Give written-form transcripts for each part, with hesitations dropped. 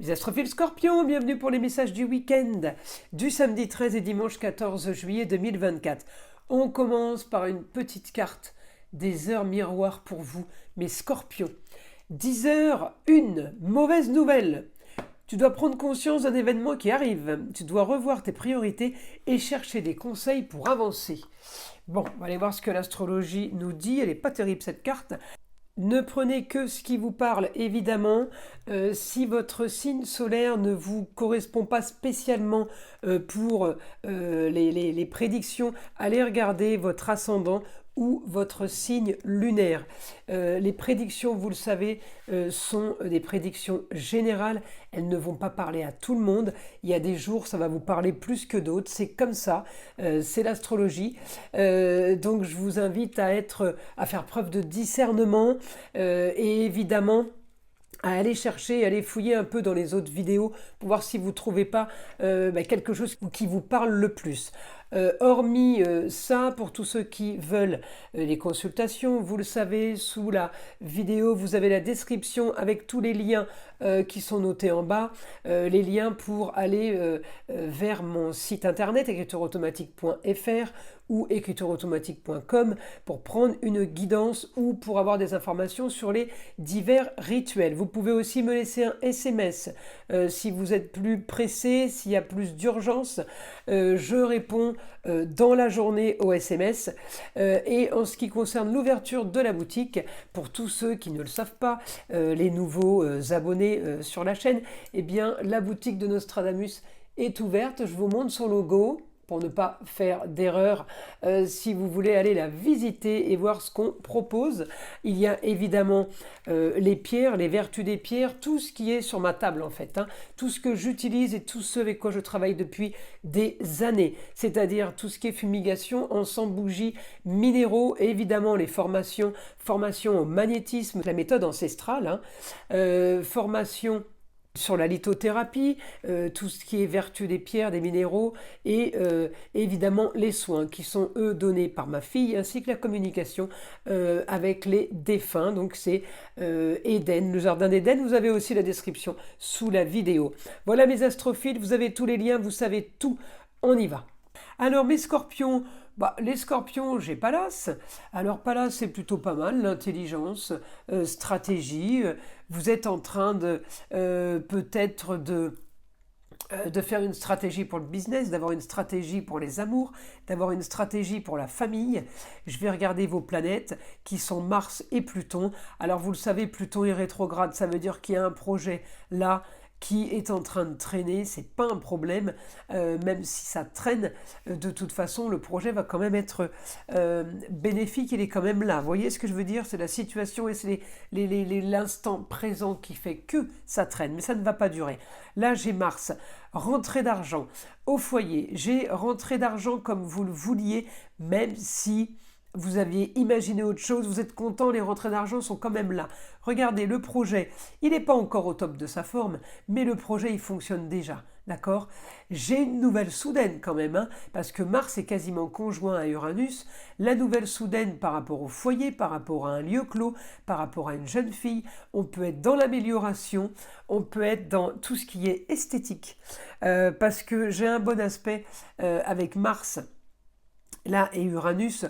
Les astrophiles Scorpions, bienvenue pour les messages du week-end du samedi 13 et dimanche 14 juillet 2024. On commence par une petite carte des heures miroirs pour vous, mes Scorpions. 10h01, mauvaise nouvelle. Tu dois prendre conscience d'un événement qui arrive. Tu dois revoir tes priorités et chercher des conseils pour avancer. Bon, on va aller voir ce que l'astrologie nous dit. Elle n'est pas terrible cette carte. Ne prenez que ce qui vous parle, évidemment. Si votre signe solaire ne vous correspond pas spécialement pour les prédictions, allez regarder votre ascendant ou votre signe lunaire. Les prédictions, vous le savez, sont des prédictions générales. Elles ne vont pas parler à tout le monde. Il y a des jours, ça va vous parler plus que d'autres. C'est comme ça. C'est l'astrologie. Donc, je vous invite à faire preuve de discernement et évidemment à aller chercher, à aller fouiller un peu dans les autres vidéos pour voir si vous ne trouvez pas quelque chose qui vous parle le plus. Hormis ça, pour tous ceux qui veulent les consultations, vous le savez, sous la vidéo, vous avez la description avec tous les liens qui sont notés en bas, les liens pour aller vers mon site internet écritureautomatique.fr ou écritureautomatique.com pour prendre une guidance ou pour avoir des informations sur les divers rituels. Vous pouvez aussi me laisser un SMS si vous êtes plus pressé, s'il y a plus d'urgence. Je réponds dans la journée au SMS. Et en ce qui concerne l'ouverture de la boutique, pour tous ceux qui ne le savent pas, les nouveaux abonnés sur la chaîne, eh bien la boutique de Nostradamus est ouverte. Je vous montre son logo pour ne pas faire d'erreur. Si vous voulez aller la visiter et voir ce qu'on propose, il y a évidemment les pierres, les vertus des pierres, tout ce qui est sur ma table en fait, tout ce que j'utilise et tout ce avec quoi je travaille depuis des années, c'est-à-dire tout ce qui est fumigation, encens, bougies, minéraux, et évidemment les formations au magnétisme, la méthode ancestrale, formation sur la lithothérapie, tout ce qui est vertu des pierres, des minéraux et évidemment les soins qui sont eux donnés par ma fille ainsi que la communication avec les défunts. Donc c'est Éden, le jardin d'Éden. Vous avez aussi la description sous la vidéo. Voilà mes astrophiles, vous avez tous les liens, vous savez tout, on y va. Alors mes scorpions, les scorpions, j'ai Pallas. Alors Pallas, c'est plutôt pas mal, l'intelligence, stratégie. Vous êtes en train de peut-être de faire une stratégie pour le business, d'avoir une stratégie pour les amours, d'avoir une stratégie pour la famille. Je vais regarder vos planètes qui sont Mars et Pluton. Alors vous le savez, Pluton est rétrograde, ça veut dire qu'il y a un projet là qui est en train de traîner, c'est pas un problème, même si ça traîne, de toute façon, le projet va quand même être bénéfique, il est quand même là. Vous voyez ce que je veux dire? C'est la situation et c'est l'instant présent qui fait que ça traîne, mais ça ne va pas durer. Là, j'ai Mars, rentrée d'argent au foyer, j'ai rentrée d'argent comme vous le vouliez, même si vous aviez imaginé autre chose, vous êtes content, les rentrées d'argent sont quand même là. Regardez, le projet, il n'est pas encore au top de sa forme, mais le projet, il fonctionne déjà, d'accord? J'ai une nouvelle soudaine quand même, parce que Mars est quasiment conjoint à Uranus. La nouvelle soudaine par rapport au foyer, par rapport à un lieu clos, par rapport à une jeune fille, on peut être dans l'amélioration, on peut être dans tout ce qui est esthétique, parce que j'ai un bon aspect avec Mars, là et Uranus,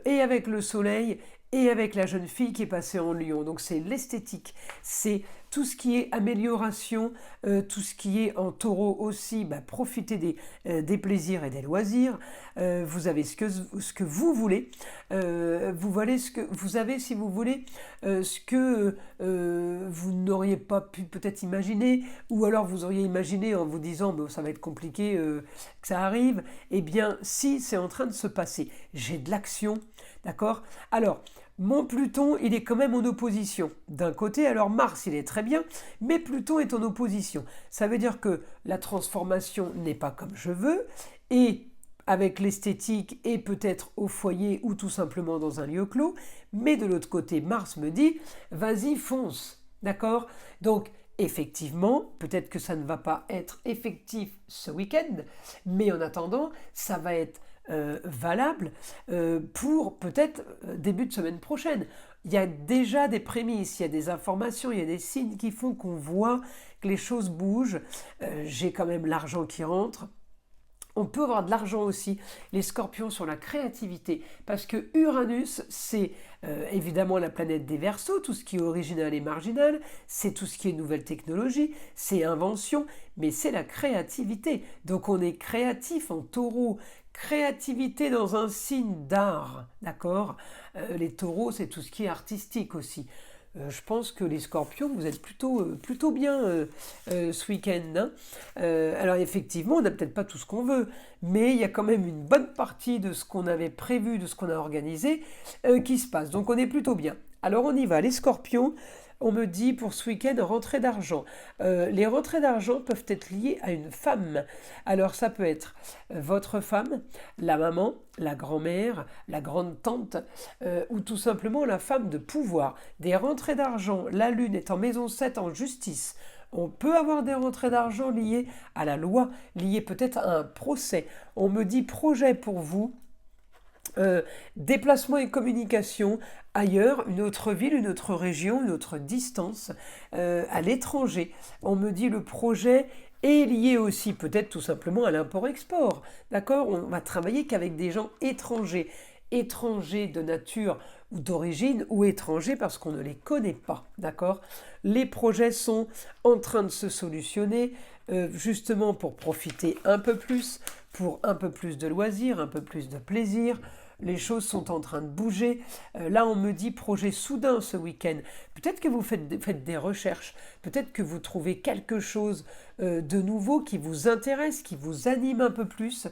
et avec le soleil et avec la jeune fille qui est passée en Lion. Donc c'est l'esthétique, c'est tout ce qui est amélioration, tout ce qui est en Taureau aussi, profitez des plaisirs et des loisirs. Vous avez ce que vous voulez, vous avez, si vous voulez, ce que vous n'auriez pas pu peut-être imaginer, ou alors vous auriez imaginé en vous disant ça va être compliqué que ça arrive. Eh bien si, c'est en train de se passer. J'ai de l'action, d'accord? Alors mon Pluton, il est quand même en opposition. D'un côté, alors Mars, il est très bien, mais Pluton est en opposition. Ça veut dire que la transformation n'est pas comme je veux, et avec l'esthétique, et peut-être au foyer, ou tout simplement dans un lieu clos, mais de l'autre côté, Mars me dit, vas-y, fonce, d'accord? Donc, effectivement, peut-être que ça ne va pas être effectif ce week-end, mais en attendant, ça va être valable pour peut-être début de semaine prochaine. il y a déjà des prémices, il y a des informations, il y a des signes qui font qu'on voit que les choses bougent. J'ai quand même l'argent qui rentre. On peut avoir de l'argent aussi, les scorpions, sur la créativité, parce que Uranus, c'est évidemment la planète des Verseaux, tout ce qui est original et marginal, c'est tout ce qui est nouvelle technologie, c'est invention, mais c'est la créativité. Donc on est créatif en taureau, créativité dans un signe d'art, d'accord. Les taureaux, c'est tout ce qui est artistique aussi. Je pense que les scorpions, vous êtes plutôt bien ce week-end, hein. Alors effectivement, on n'a peut-être pas tout ce qu'on veut, mais il y a quand même une bonne partie de ce qu'on avait prévu, de ce qu'on a organisé, qui se passe. Donc on est plutôt bien. Alors on y va, les scorpions. On me dit pour ce week-end, rentrée d'argent. Les rentrées d'argent peuvent être liées à une femme. Alors ça peut être votre femme, la maman, la grand-mère, la grande-tante, ou tout simplement la femme de pouvoir. Des rentrées d'argent, la lune est en maison 7 en justice. On peut avoir des rentrées d'argent liées à la loi, liées peut-être à un procès. On me dit projet pour vous. Déplacement et communication ailleurs, une autre ville, une autre région, une autre distance, à l'étranger. On me dit le projet est lié aussi peut-être tout simplement à l'import-export. D'accord. On va travailler qu'avec des gens étrangers. Étrangers de nature ou d'origine ou étrangers parce qu'on ne les connaît pas. D'accord. Les projets sont en train de se solutionner justement pour profiter un peu plus, pour un peu plus de loisirs, un peu plus de plaisir. Les choses sont en train de bouger. Là, on me dit projet soudain ce week-end. Peut-être que vous faites des recherches, peut-être que vous trouvez quelque chose de nouveau qui vous intéresse, qui vous anime un peu plus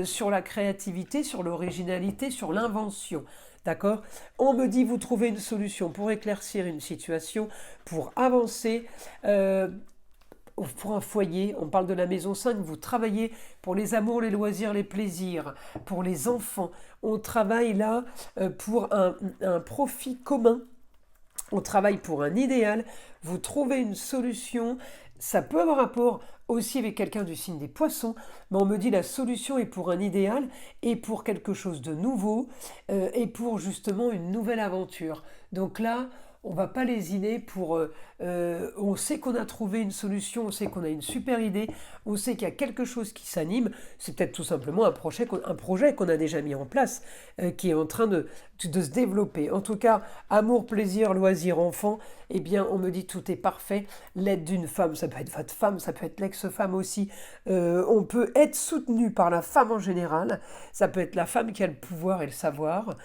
sur la créativité, sur l'originalité, sur l'invention. D'accord. On me dit vous trouvez une solution pour éclaircir une situation, pour avancer. Pour un foyer, on parle de la maison 5, vous travaillez pour les amours, les loisirs, les plaisirs, pour les enfants. On travaille là pour un profit commun. On travaille pour un idéal. Vous trouvez une solution. Ça peut avoir rapport aussi avec quelqu'un du signe des poissons, mais on me dit la solution est pour un idéal et pour quelque chose de nouveau et pour justement une nouvelle aventure. Donc là, on ne va pas lésiner pour... on sait qu'on a trouvé une solution, on sait qu'on a une super idée, on sait qu'il y a quelque chose qui s'anime. C'est peut-être tout simplement un projet qu'on a déjà mis en place, qui est en train de se développer. En tout cas, amour, plaisir, loisir, enfant, eh bien, on me dit tout est parfait. L'aide d'une femme, ça peut être votre femme, ça peut être l'ex-femme aussi. On peut être soutenu par la femme en général. Ça peut être la femme qui a le pouvoir et le savoir.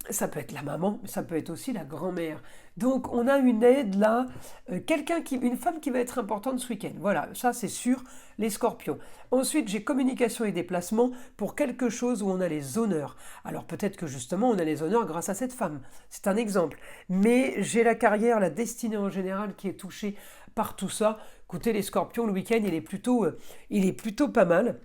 Ça peut être la maman, mais ça peut être aussi la grand-mère. Donc on a une aide là, une femme qui va être importante ce week-end. Voilà, ça c'est sûr, les scorpions. Ensuite, j'ai communication et déplacement pour quelque chose où on a les honneurs. Alors peut-être que justement on a les honneurs grâce à cette femme. C'est un exemple. Mais j'ai la carrière, la destinée en général qui est touchée par tout ça. Écoutez, les scorpions, le week-end, il est plutôt pas mal.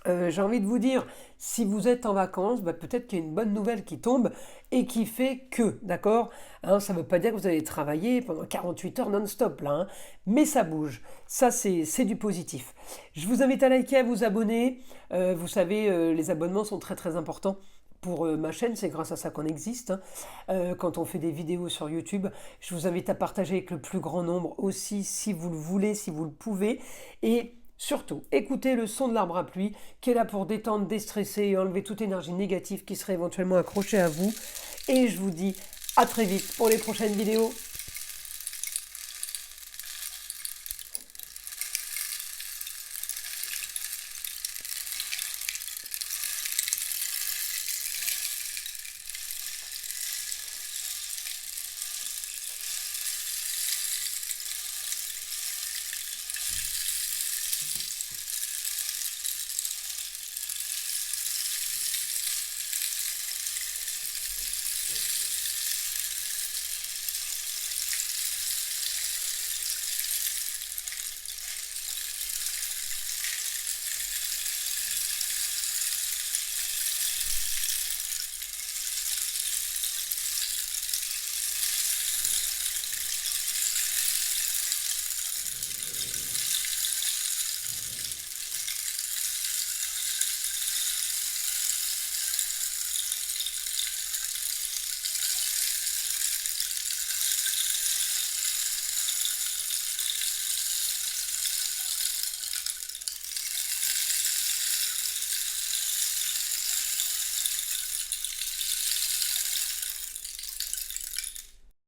J'ai envie de vous dire, si vous êtes en vacances, peut-être qu'il y a une bonne nouvelle qui tombe et qui fait que, d'accord, hein, ça ne veut pas dire que vous allez travailler pendant 48 heures non-stop, là, hein, mais ça bouge. Ça, c'est du positif. Je vous invite à liker, à vous abonner. Vous savez, les abonnements sont très très importants. Pour ma chaîne, c'est grâce à ça qu'on existe. Hein. Quand on fait des vidéos sur YouTube, je vous invite à partager avec le plus grand nombre aussi, si vous le voulez, si vous le pouvez. Et surtout, écoutez le son de l'arbre à pluie qui est là pour détendre, déstresser et enlever toute énergie négative qui serait éventuellement accrochée à vous. Et je vous dis à très vite pour les prochaines vidéos.